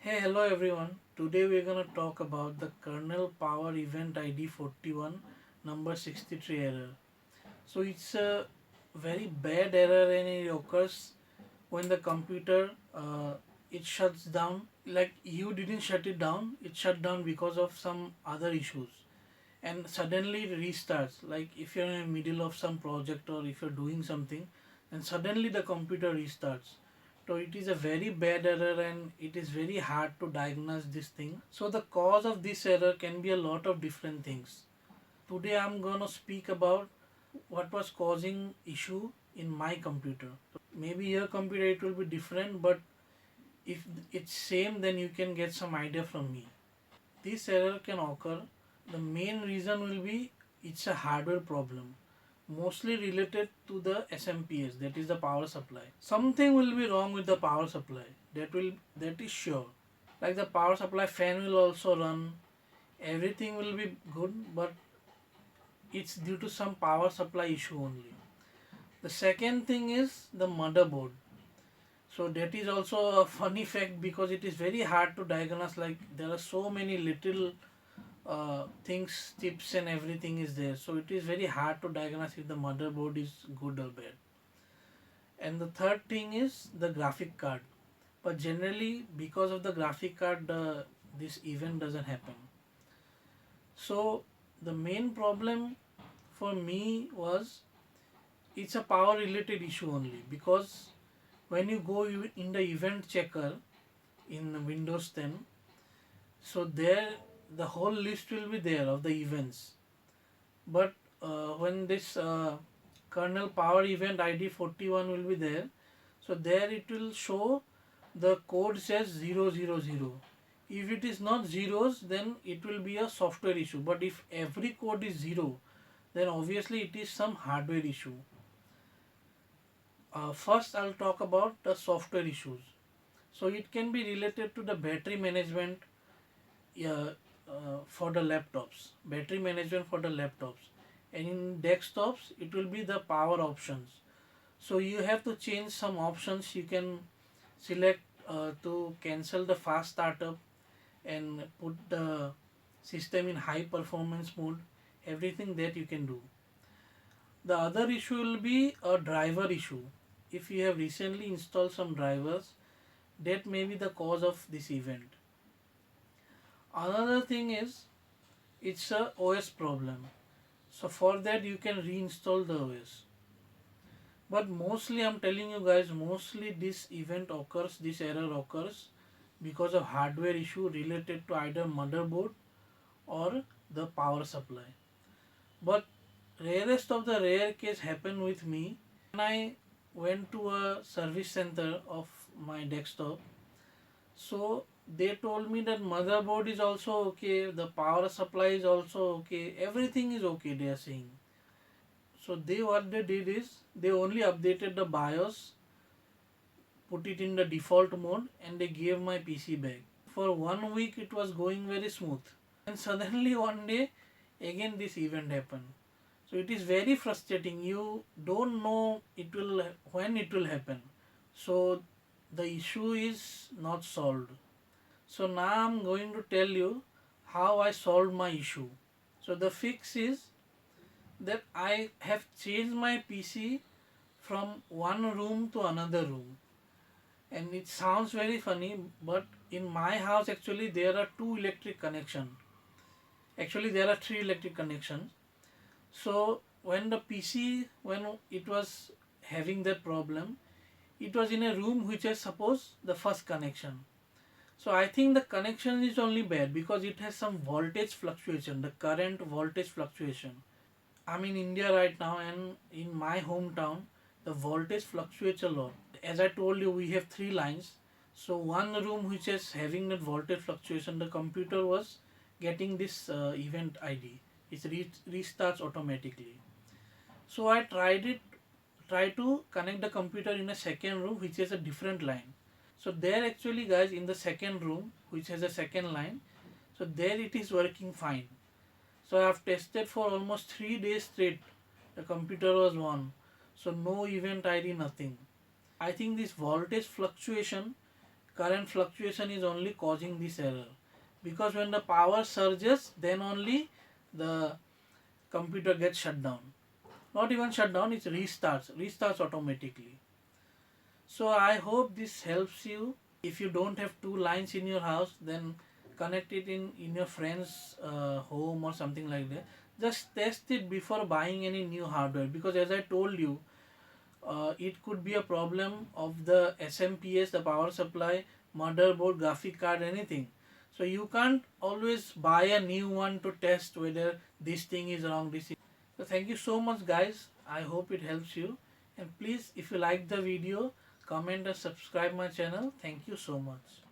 Hey, hello everyone. Today we're going to talk about the kernel power event ID 41 number 63 error. So it's a very bad error and it occurs when the computer it shuts down. Like you didn't shut it down, it shut down because of some other issues and suddenly it restarts. Like if you're in the middle of some project or if you're doing something and suddenly the computer restarts. So it is a very bad error and it is very hard to diagnose this thing. So the cause of this error can be a lot of different things. Today I'm going to speak about what was causing issue in my computer. Maybe your computer it will be different, but if it's same then you can get some idea from me. This error can occur. The main reason will be it's a hardware problem, mostly related to the SMPS, that is the power supply. Something will be wrong with the power supply. That is sure. Like the power supply fan will also run, everything will be good, but it's due to some power supply issue only. The second thing is the motherboard. So that is also a funny fact because it is very hard to diagnose. Like there are so many little things, tips and everything is there. So it is very hard to diagnose if the motherboard is good or bad. And the third thing is the graphic card. But generally because of the graphic card, this event doesn't happen. So the main problem for me was it's a power related issue only because when you go in the event checker in Windows 10, so there the whole list will be there of the events. But when this kernel power event ID 41 will be there, so there it will show the code says 000. If it is not zeros, then it will be a software issue. But if every code is zero, then obviously it is some hardware issue. First, I'll talk about the software issues. So it can be related to the battery management uh, for the laptops, battery management for the laptops, and in desktops it will be the power options. So you have to change some options. You can select to cancel the fast startup and put the system in high performance mode, everything that you can do. The other issue will be a driver issue. If you have recently installed some drivers, that may be the cause of this event. Another thing is it's a OS problem. So for that you can reinstall the OS. But mostly I'm telling you guys, mostly this event occurs, this error occurs because of hardware issue related to either motherboard or the power supply. But rarest of the rare case happened with me when I went to a service center of my desktop. So they told me that motherboard is also okay, the power supply is also okay, everything is okay, they are saying. So they what they did is they only updated the BIOS, put it in the default mode and they gave my PC back. For 1 week it was going very smooth. And suddenly one day again this event happened. So it is very frustrating. You don't know it will when it will happen. So the issue is not solved. So now I'm going to tell you how I solved my issue. So the fix is that I have changed my PC from one room to another room. And it sounds very funny, but in my house actually there are two electric connections. Actually there are three electric connections. So when the PC, when it was having that problem, it was in a room which is suppose the first connection. So I think the connection is only bad because it has some voltage fluctuation, the current voltage fluctuation. I'm in India right now and in my hometown the voltage fluctuates a lot. As I told you, we have three lines. So one room which is having that voltage fluctuation, the computer was getting this event ID. It restarts automatically. So I try to connect the computer in a second room which is a different line. So there actually guys in the second room which has a second line, so there it is working fine. So I have tested for almost 3 days straight. The computer was on. So no event ID, nothing. I think this voltage fluctuation current fluctuation is only causing this error, because when the power surges, then only the computer gets shut down. Not even shut down, it restarts automatically. So I hope this helps you. If you don't have two lines in your house, then connect it in your friend's home or something like that. Just test it before buying any new hardware, because as I told you, it could be a problem of the SMPS, the power supply, motherboard, graphic card, anything. So you can't always buy a new one to test whether this thing is wrong. So thank you so much, guys. I hope it helps you. And please, if you like the video, comment and subscribe my channel. Thank you so much.